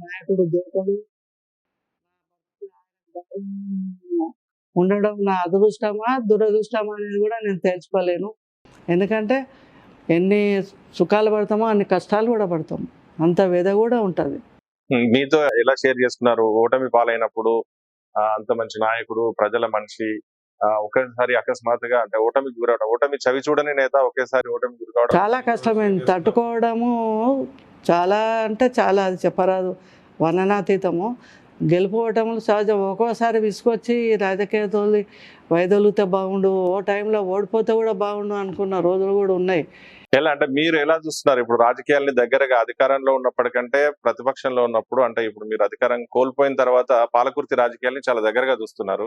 నాయకుడు దోకడు ఉండడం నా అదృష్టమా దురదృష్టమా అనేది కూడా నేను తెలుసుకోలేను. ఎందుకంటే ఎన్ని సుఖాలు పడతామో అన్ని కష్టాలు కూడా పడతాం, అంత వ్యధ కూడా ఉంటుంది. మీతో ఎలా షేర్ చేసుకున్నారు ఓటమి పాలైనప్పుడు? అంత మంచి నాయకుడు, ప్రజల మనిషి ఒకేసారి అకస్మాత్తుగా అంటే ఓటమికి గురవడం, ఓటమి చవి చూడని నేత ఒకేసారి ఓటమి గురి కావడం చాలా కష్టమైంది తట్టుకోవడము. చాలా అంటే చాలా, అది చెప్పరాదు, వర్ణనాతీతము. గెలుపోవటములు సహజం. ఒక్కోసారి విసుకొచ్చి రాజకీయాలతోని వైదొలిగితే బాగుండు, ఓ టైంలో ఓడిపోతే కూడా బాగుండు అనుకున్న రోజులు కూడా ఉన్నాయి. ఎలా అంటే మీరు ఎలా చూస్తున్నారు ఇప్పుడు రాజకీయాల్ని దగ్గరగా అధికారంలో ఉన్నప్పటికంటే ప్రతిపక్షంలో ఉన్నప్పుడు? అంటే ఇప్పుడు మీరు అధికారం కోల్పోయిన తర్వాత పాలకుర్తి రాజకీయాల్ని చాలా దగ్గరగా చూస్తున్నారు.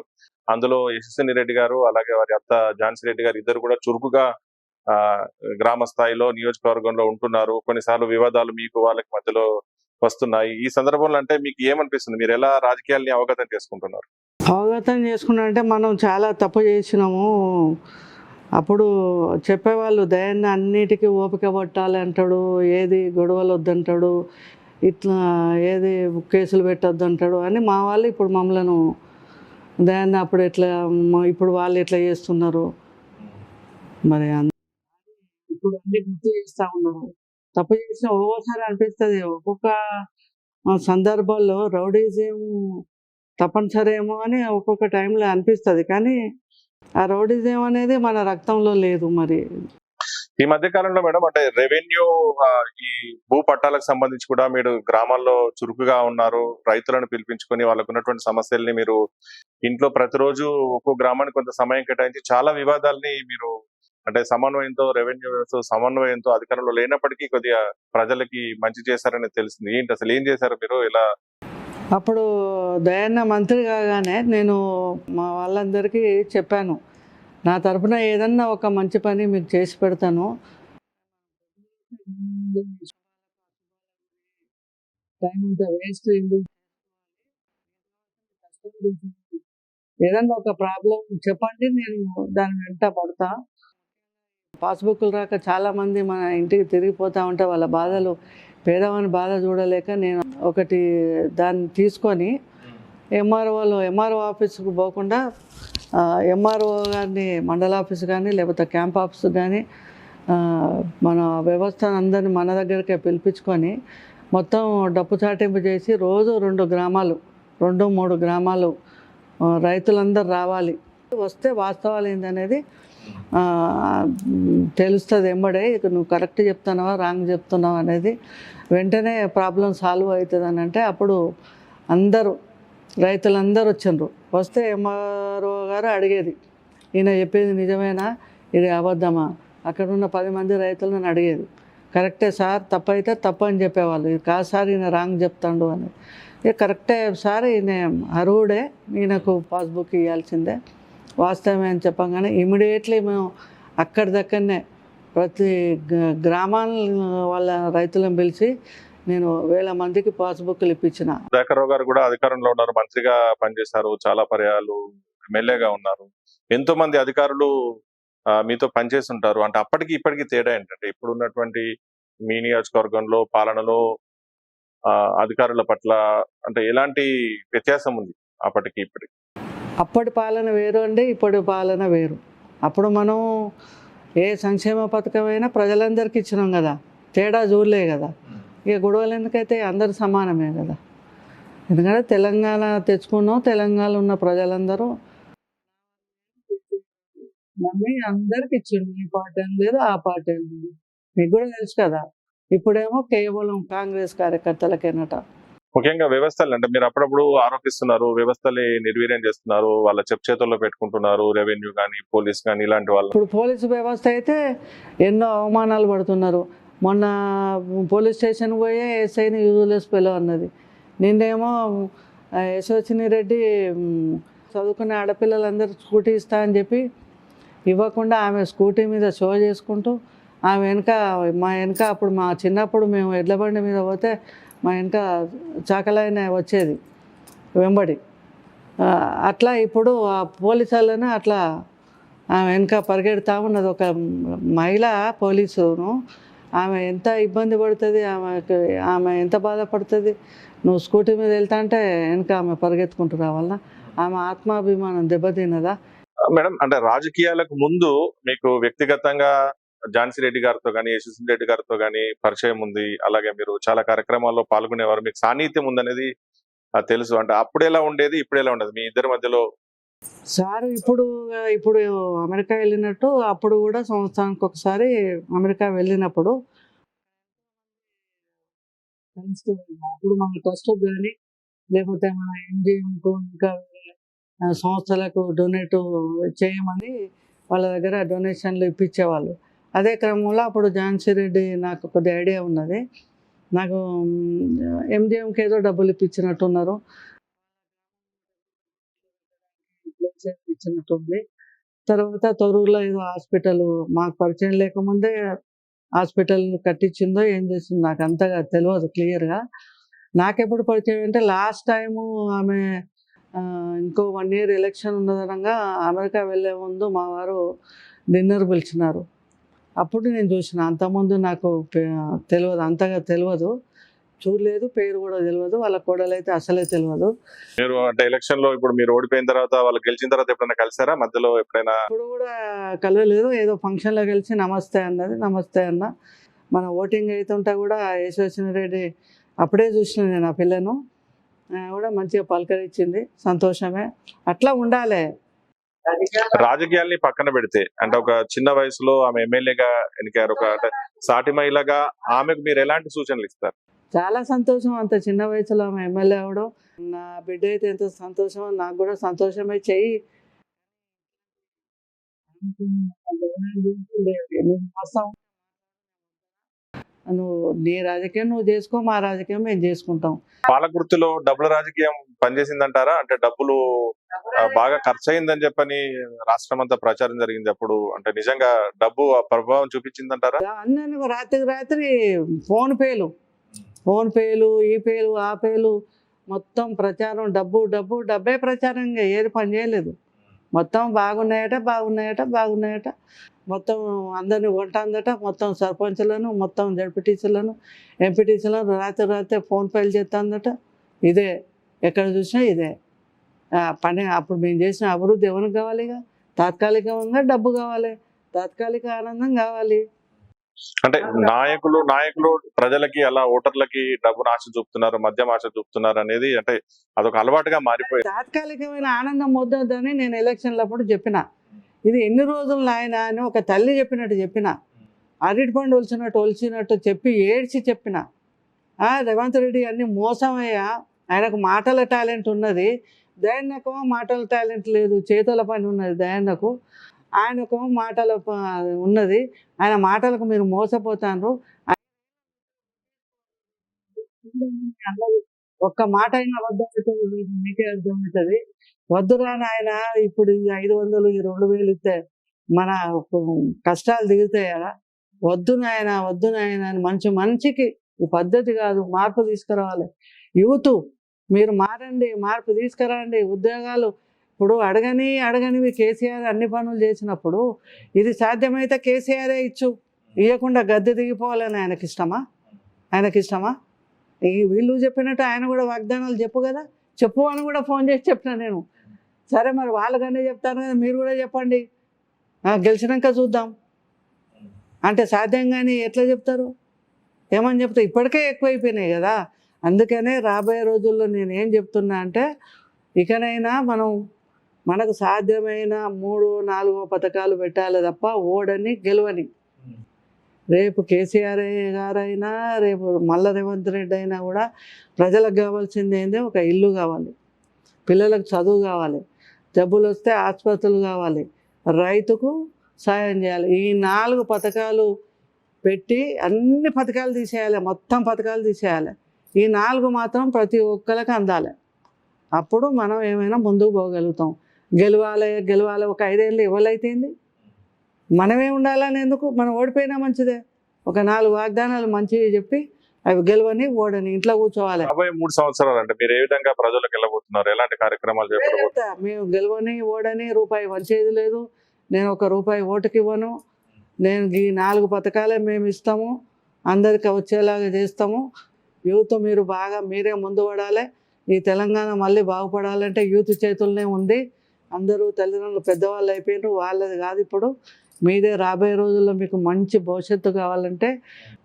అందులో యశస్విని రెడ్డి గారు అలాగే వారి అత్త ఝాన్సీ రెడ్డి గారు ఇద్దరు కూడా చురుకుగా ఆ గ్రామ స్థాయిలో నియోజకవర్గంలో ఉంటున్నారు. కొన్నిసార్లు వివాదాలు మీకు వాళ్ళకి మధ్యలో వస్తున్నాయి. ఈ సందర్భంలో అంటే మీకు ఏమనిపిస్తుంది? మీరు ఎలా రాజకీయాల్ని అవగతం చేసుకుంటున్నారు? అవగతం చేసుకున్నా అంటే మనం చాలా తప్పు చేసినాము. అప్పుడు చెప్పేవాళ్ళు దయాన్ని అన్నిటికీ ఓపిక పట్టాలి అంటాడు, ఏది గొడవలు వద్దంటాడు, ఇట్లా ఏది కేసులు పెట్టొద్దు అంటాడు అని మా వాళ్ళు ఇప్పుడు మమ్మలను దయాన్ని అప్పుడు ఎట్లా ఇప్పుడు వాళ్ళు ఎట్లా చేస్తున్నారు మరి ఇప్పుడు అన్ని గుర్తు చేస్తూ ఉన్నారు. తప్పు చేసిన ఒక్కోసారి అనిపిస్తుంది, ఒక్కొక్క సందర్భాల్లో రౌడీజం తప్పనిసరి ఏమో అని ఒక్కొక్క టైంలో అనిపిస్తుంది. కానీ ఆ రౌడీజం అనేది మన రక్తంలో లేదు. మరి ఈ మధ్య కాలంలో మేడం అంటే రెవెన్యూ ఈ భూ పట్టాలకు సంబంధించి కూడా మీరు గ్రామాల్లో చురుకుగా ఉన్నారు. రైతులను పిలిపించుకొని వాళ్ళకు ఉన్నటువంటి సమస్యల్ని మీరు ఇంట్లో ప్రతిరోజు ఒక్కో గ్రామానికి కొంత సమయం కేటాయించి చాలా వివాదాల్ని మీరు అంటే సమన్వయంతో, రెవెన్యూ వ్యవస్థ సమన్వయంతో అధికారంలో లేనప్పటికీ కొద్దిగా ప్రజలకి మంచి చేశారని తెలిసింది. ఏంటి అసలు ఏం చేశారు మీరు? ఇలా అప్పుడు దయాన్న మంత్రి కాగానే నేను మా వాళ్ళందరికీ చెప్పాను, నా తరపున ఏదన్నా ఒక మంచి పని మీకు చేసి పెడతాను, టైం అంతా వేస్ట్, ఏదన్నా ఒక ప్రాబ్లం చెప్పండి, నేను దాని వెంట పడతా. పాస్బుక్లు రాక చాలామంది మన ఇంటికి తిరిగిపోతూ ఉంటే వాళ్ళ బాధలు, పేదవాని బాధ చూడలేక నేను ఒకటి దాన్ని తీసుకొని ఎంఆర్ఓ ఆఫీస్కి పోకుండా ఎంఆర్ఓ గారిని మండల ఆఫీస్ కానీ లేకపోతే క్యాంప్ ఆఫీస్ కానీ మన వ్యవస్థ అందరిని మన దగ్గరికే పిలిపించుకొని మొత్తం డప్పు చాటింపు చేసి రోజు 2-3 గ్రామాలు రైతులందరూ రావాలి, వస్తే వాస్తవాలు ఏందనేది తెలుస్తుంది. ఎంబడే నువ్వు కరెక్ట్ చెప్తున్నావా రాంగ్ చెప్తున్నావా అనేది వెంటనే ప్రాబ్లం సాల్వ్ అవుతుంది అని అంటే అప్పుడు రైతులందరూ వచ్చిండ్రు. వస్తే ఎంఆర్ఓ గారు అడిగేది, ఈయన చెప్పేది నిజమేనా, ఇది అబద్ధమా? అక్కడ ఉన్న 10 మంది రైతులు నన్ను అడిగేది, కరెక్టే సార్, తప్పు అయితే తప్పు అని చెప్పేవాళ్ళు, ఇది కాదు సార్ ఈయన రాంగ్ చెప్తాడు అని. ఇక కరెక్టే సార్, ఈయన అర్హుడే, ఈయనకు పాస్బుక్ ఇవ్వాల్సిందే, వాస్తవమే అని చెప్పగానే ఇమీడియట్లీ మేము అక్కడిదక్కడనే ప్రతి గ్రామాల వాళ్ళ రైతులను పిలిచి నేను 1000 మందికి పాస్బుక్లు ఇప్పించిన. సుధాకర్ రావు గారు కూడా అధికారంలో ఉన్నారు, మంత్రిగా పనిచేశారు, చాలా పర్యాలు ఎమ్మెల్యేగా ఉన్నారు. ఎంతో మంది అధికారులు మీతో పనిచేసి ఉంటారు. అంటే అప్పటికి ఇప్పటికి తేడా ఏంటంటే ఇప్పుడు ఉన్నటువంటి మీ నియోజకవర్గంలో పాలనలో అధికారుల పట్ల అంటే ఎలాంటి వ్యత్యాసం ఉంది అప్పటికి ఇప్పటికి? అప్పటి పాలన వేరు అండి, ఇప్పటి పాలన వేరు. అప్పుడు మనం ఏ సంక్షేమ పథకమైనా ప్రజలందరికీ ఇచ్చినాం కదా, తేడా చూడలే కదా. ఇక గొడవలు ఎందుకైతే అందరు సమానమే కదా. ఎందుకంటే తెలంగాణ తెచ్చుకున్నాం, తెలంగాణలో ఉన్న ప్రజలందరూ మమ్మీ అందరికి ఇచ్చిండు, ఈ పార్టీ అని లేదు ఆ పార్టీ అని లేదు, మీకు కూడా తెలుసు కదా. ఇప్పుడేమో కేవలం కాంగ్రెస్ కార్యకర్తలకేనట. ముఖ్యంగా వ్యవస్థలు అంటే మీరు అప్పుడప్పుడు ఆరోపిస్తున్నారు, వ్యవస్థలే నిర్వీర్యం చేస్తున్నారు, వాళ్ళ చేతుల్లో పెట్టుకుంటున్నారు, రెవెన్యూ కానీ పోలీస్ కానీ ఇలాంటి వాళ్ళు. ఇప్పుడు పోలీసు వ్యవస్థ అయితే ఎన్నో అవమానాలు పడుతున్నారు. మొన్న పోలీస్ స్టేషన్కి పోయే ఎస్ఐని యూజ్లెస్ ఫెలో అన్నది. నిన్నేమో యశస్విని రెడ్డి చదువుకునే ఆడపిల్లలందరూ స్కూటీ ఇస్తా అని చెప్పి ఇవ్వకుండా ఆమె స్కూటీ మీద షో చేసుకుంటూ ఆమె మా వెనక అప్పుడు మా చిన్నప్పుడు మేము ఎడ్ల బండి మీద పోతే మా వెనక చాకలైన వచ్చేది వెంబడి. అట్లా ఇప్పుడు ఆ పోలీసులను అట్లా ఆమె వెనక పరిగెడుతూ ఉన్నది. ఒక మహిళ పోలీసును ఆమె ఎంత ఇబ్బంది పడుతుంది, ఆమె ఎంత బాధపడుతుంది. నువ్వు స్కూటీ మీద వెళ్తా అంటే వెనక ఆమె పరిగెత్తుకుంటూ రావాలా? ఆమె ఆత్మాభిమానం దెబ్బతిన్నదా? మేడం అంటే రాజకీయాలకు ముందు మీకు వ్యక్తిగతంగా ఝాన్సీ రెడ్డి గారితో కానీ యశస్విని రెడ్డి గారితో కానీ పరిచయం ఉంది, అలాగే మీరు చాలా కార్యక్రమాల్లో పాల్గొనేవారు, మీకు సాన్నిహిత్యం ఉందనేది అది తెలుసు. అంటే అప్పుడు ఎలా ఉండేది, ఇప్పుడు ఎలా ఉండేది మీ ఇద్దరి మధ్యలో? సార్ ఇప్పుడు అమెరికా వెళ్ళినట్టు అప్పుడు కూడా సంవత్సరానికి ఒకసారి అమెరికా వెళ్ళినప్పుడు అప్పుడు మన ట్రస్ట్ కానీ లేకపోతే మన ఎన్జిఓకు ఇంకా సంస్థలకు డొనేట్ చేయమని వాళ్ళ దగ్గర డొనేషన్లు ఇప్పించేవాళ్ళు. అదే క్రమంలో అప్పుడు ఝాన్సీ రెడ్డి నాకు కొద్ది ఐడియా ఉన్నది. నాకు ఎంజిఎంకి ఏదో డబ్బులు ఇప్పించినట్టున్నారు, ఇచ్చినట్టుంది. తర్వాత తొర్రూరులో ఏదో హాస్పిటల్ మాకు పరిచయం లేకముందే హాస్పిటల్ కట్టించిందో ఏం చేసిందో నాకు అంతగా తెలియదు క్లియర్గా. నాకెప్పుడు పరిచయం అంటే లాస్ట్ టైము ఆమె ఇంకో 1 year ఎలక్షన్ ఉన్నదనగా అమెరికా వెళ్ళే ముందు మా వారు డిన్నర్ పిలిచినారు. అప్పుడు నేను చూసిన. అంతకుముందు నాకు తెలియదు, అంతగా తెలియదు, చూడలేదు, పేరు కూడా తెలియదు, వాళ్ళ కోడలైతే అసలే తెలియదు. మీరు అంటే ఎలక్షన్ లో ఇప్పుడు మీరు ఓడిపోయిన తర్వాత వాళ్ళు గెలిచిన తర్వాత ఎప్పుడైనా కలిసారా మధ్యలో ఎప్పుడైనా? ఇప్పుడు కూడా కలవలేదు. ఏదో ఫంక్షన్లో కలిసి నమస్తే అన్నది, నమస్తే అన్న. మన ఓటింగ్ అవుతుంటా కూడా యశస్విని రెడ్డి అప్పుడే చూసిన నేను ఆ పిల్లను, కూడా మంచిగా పలకరించింది, సంతోషమే. అట్లా ఉండాలి. రాజకీయాల్ని పక్కన పెడితే అంటే ఒక చిన్న వయసులో ఆమె ఎమ్మెల్యేగా ఎన్నికారు, ఒక అంటే సాటి మహిళగా ఆమెకు మీరు ఎలాంటి సూచనలు ఇస్తారు? చాలా సంతోషం, అంత చిన్న వయసులో ఆమె ఎమ్మెల్యే అవడం. నా బిడ్డ అయితే ఎంత సంతోషమో నాకు కూడా సంతోషమే. చెయ్యి నువ్వు నీ రాజకీయం నువ్వు చేసుకో, మా రాజకీయం మేము చేసుకుంటాం. పాలకుర్తిలో డబ్బుల రాజకీయం పనిచేసిందంటారా? అంటే డబ్బులు బాగా ఖర్చు అయిందని చెప్పని రాష్ట్రం అంతా ప్రచారం జరిగింది. అప్పుడు అంటే నిజంగా డబ్బు ఆ ప్రభావం చూపించిందంటారా? అందరినీ రాత్రికి రాత్రి ఫోన్ పేలు, ఈ పేలు, ఆ పేలు, మొత్తం ప్రచారం, డబ్బు డబ్బు డబ్బే ప్రచారం. ఇంకా ఏది పని చేయలేదు. మొత్తం బాగున్నాయట, మొత్తం అందరిని కొంటాందట, మొత్తం సర్పంచులను, మొత్తం జడ్పీటీసీలను, ఎంపీటీసీలను రాత్రి ఫోన్ పేలు చేస్తుందట. ఇదే ఎక్కడ చూసినా ఇదే పని. అప్పుడు మేము చేసిన అభివృద్ధి ఎవరికి కావాలి? ఇక తాత్కాలికంగా డబ్బు కావాలి, తాత్కాలిక ఆనందం కావాలి. అంటే నాయకులు ప్రజలకి అలా ఓటర్లకి డబ్బును ఆశ చూపుతున్నారు, మద్యం ఆశ చూపుతున్నారు అనేది అంటే అదొక అలవాటుగా మారిపోయింది. తాత్కాలికమైన ఆనందం వద్దని నేను ఎలక్షన్లప్పుడు చెప్పిన. ఇది ఎన్ని రోజులు నాయన అని ఒక తల్లి చెప్పినట్టు చెప్పిన, అరటి పండు ఒలిచినట్టు చెప్పి ఏడ్చి చెప్పిన. రేవంత్ రెడ్డి అన్ని మోసమయ్యా, ఆయనకు మాటల టాలెంట్ ఉన్నది, దయన్నకు మాటల టాలెంట్ లేదు, చేతుల పని ఉన్నది దయన్నకు, ఆయనకు మాటల ఉన్నది, ఆయన మాటలకు మీరు మోసపోతారు. ఒక్క మాట అయినా వద్దంటే మీకే అర్థమవుతుంది. వద్దురా నాయన, ఇప్పుడు ఈ 500 ఈ 2000 ఇస్తే మన కష్టాలు దిగుతాయా? వద్దు నాయన అని మనిషికి ఈ పద్ధతి కాదు, మార్పు తీసుకురావాలి. యూత్ మీరు మారండి, మార్పు తీసుకురండి. ఉద్యోగాలు ఇప్పుడు అడగనివి కేసీఆర్ అన్ని పనులు చేసినప్పుడు ఇది సాధ్యమైతే కేసీఆరే ఇవ్వకుండా గద్దె దిగిపోవాలని ఆయనకి ఇష్టమా? వీళ్ళు చెప్పినట్టు ఆయన కూడా వాగ్దానాలు చెప్పు అని కూడా ఫోన్ చేసి చెప్పిన నేను. సరే మరి వాళ్ళకనే చెప్తాను కదా, మీరు కూడా చెప్పండి, గెలిచినాక చూద్దాం అంటే సాధ్యం. కానీ ఎట్లా చెప్తారు? ఏమని చెప్తా? ఇప్పటికే ఎక్కువైపోయినాయి కదా. అందుకనే రాబోయే రోజుల్లో నేను ఏం చెప్తున్నా అంటే, ఇకనైనా మనకు సాధ్యమైన 3-4 పథకాలు పెట్టాలి తప్ప ఓడని గెలవని. రేపు కేసీఆర్ గారైనా, రేపు మల్ల రేవంత్ రెడ్డి అయినా కూడా ప్రజలకు కావాల్సింది ఏంటి? ఒక ఇల్లు కావాలి, పిల్లలకు చదువు కావాలి, జబ్బులు వస్తే ఆసుపత్రులు కావాలి, రైతుకు సాయం చేయాలి. ఈ 4 పథకాలు పెట్టి అన్ని పథకాలు తీసేయాలి, మొత్తం పథకాలు తీసేయాలి. ఈ 4 మాత్రం ప్రతి ఒక్కరికి అందాలి. అప్పుడు మనం ఏమైనా ముందుకు పోగలుగుతాం. గెలవాలి ఒక 5 ఏళ్ళు ఎవరైతేంది, మనమే ఉండాలని ఎందుకు? మనం ఓడిపోయినా మంచిదే. ఒక 4 వాగ్దానాలు మంచివి చెప్పి అవి గెలవని ఓడని ఇంట్లో కూర్చోవాలి. 3 సంవత్సరాలు అంటే మీరు ఏ విధంగా ప్రజలకు వెళ్ళబోతున్నారు? ఎలాంటి కార్యక్రమాలు చేపట్టబోతున్నారు? మేము గెలవని ఓడని రూపాయి వంచేది లేదు. నేను 1 రూపాయి ఓటుకి ఇవ్వను. నేను ఈ 4 పథకాలే మేము ఇస్తాము, అందరికి వచ్చేలాగా చేస్తాము. యూత్ మీరు బాగా మీరే ముందు పడాలి. ఈ తెలంగాణ మళ్ళీ బాగుపడాలంటే యూత్ చేతుల్లోనే ఉంది. అందరూ తల్లిదండ్రులు పెద్దవాళ్ళు అయిపోయినారు, వాళ్ళది కాదు ఇప్పుడు మీదే. రాబోయే రోజుల్లో మీకు మంచి భవిష్యత్తు కావాలంటే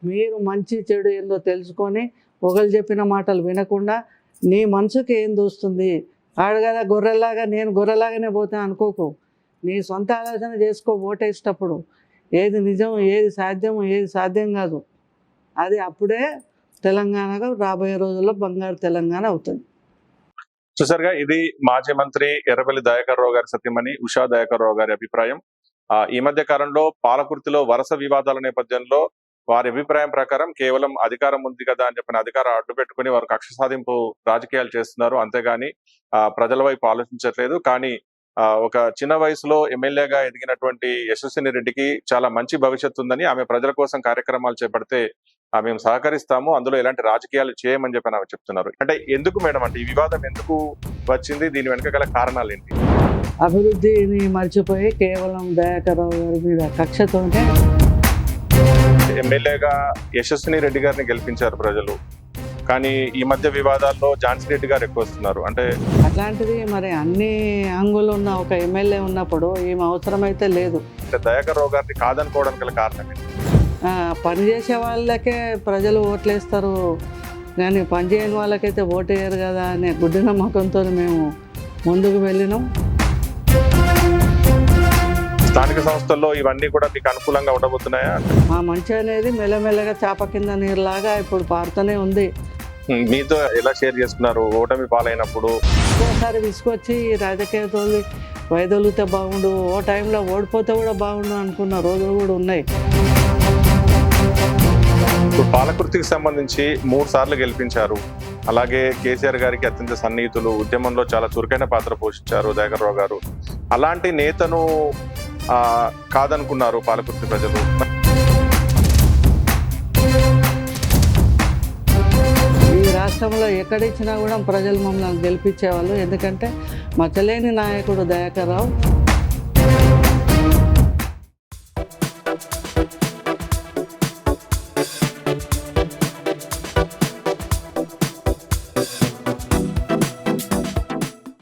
మీరు మంచి చెడు ఏందో తెలుసుకొని ఒకరు చెప్పిన మాటలు వినకుండా నీ మనసుకి ఏం దోస్తుంది? ఆడు కదా గొర్రెలాగా నేను గొర్రెలాగానే పోతా అనుకోకు. నీ సొంత ఆలోచన చేసుకో ఓటేసేటప్పుడు. ఏది నిజం, ఏది సాధ్యం, ఏది సాధ్యం కాదు. అది అప్పుడే తెలంగాణగా రాబోయే రోజుల్లో బంగారు తెలంగాణ అవుతుంది. చూసారుగా, ఇది మాజీ మంత్రి ఎర్రబెల్లి దయాకర్ రావు గారి సతీమణి ఉషా దయాకర్ రావు గారి అభిప్రాయం. ఈ మధ్య కాలంలో పాలకుర్తిలో వరుస వివాదాల నేపథ్యంలో వారి అభిప్రాయం ప్రకారం కేవలం అధికారం ఉంది కదా అని చెప్పిన అధికారం అడ్డు పెట్టుకుని వారు కక్ష సాధింపు రాజకీయాలు చేస్తున్నారు, అంతేగాని ప్రజల వైపు ఆలోచించట్లేదు. కానీ ఒక చిన్న వయసులో ఎమ్మెల్యేగా ఎదిగినటువంటి యశస్విని రెడ్డికి చాలా మంచి భవిష్యత్తు ఉందని, ఆమె ప్రజల కోసం కార్యక్రమాలు చేపడితే మేము సహకరిస్తాము, అందులో ఎలాంటి రాజకీయాలు చేయమని చెప్పి ఆమె చెప్తున్నారు. అంటే ఎందుకు మేడం, అంటే ఈ వివాదం ఎందుకు వచ్చింది, దీని వెనుక గల కారణాలు ఏంటి? అభివృద్ధిని మర్చిపోయి కేవలం దయాకర్ రావు గారి మీద కక్షతోనే ఎమ్మెల్యేగా యశస్విని రెడ్డి గారిని గెలిపించారు ప్రజలు, కానీ ఈ మధ్య వివాదాల్లో ఝాన్సీ రెడ్డి గారు ఎక్కువ వస్తున్నారు. అంటే అట్లాంటిది మరి అన్ని అంగులు ఉన్న ఒక ఎమ్మెల్యే ఉన్నప్పుడు ఏం అవసరమైతే లేదు. దయాకర్ రావు గారిని కాదనుకోవడానికి గల కారణం ఏంటి? పనిచేసే వాళ్ళకే ప్రజలు ఓట్లేస్తారు, కానీ పనిచేయని వాళ్ళకైతే ఓటేయరు కదా అనే గుడ్డి నమ్మకంతో మేము ముందుకు వెళ్ళినాం. స్థానిక సంస్థల్లో ఇవన్నీ కూడా మీకు అనుకూలంగా ఉండబోతున్నాయా? మా మంచి అనేది మెల్లమెల్లగా చేప కింద నీరులాగా ఇప్పుడు పారుతూనే ఉంది. మీతో ఎలా షేర్ చేసుకున్నారు ఓటమి పాలైనప్పుడు? ఒక్కోసారి విసుకొచ్చి రాజకీయాలతో వైదొలితే బాగుండు, ఓ టైంలో ఓడిపోతే కూడా బాగుండు అనుకున్న రోజులు కూడా ఉన్నాయి. ఇప్పుడు పాలకుర్తికి సంబంధించి 3 సార్లు గెలిపించారు. అలాగే కేసీఆర్ గారికి అత్యంత సన్నిహితులు, ఉద్యమంలో చాలా చురుకైన పాత్ర పోషించారు దయాకర్ రావు గారు. అలాంటి నేతను కాదనుకున్నారు పాలకుర్తి ప్రజలు. ఈ రాష్ట్రంలో ఎక్కడిచ్చినా కూడా ప్రజలు మమ్మల్ని గెలిపించేవాళ్ళు, ఎందుకంటే మచ్చలేని నాయకుడు దయాకర్ రావు.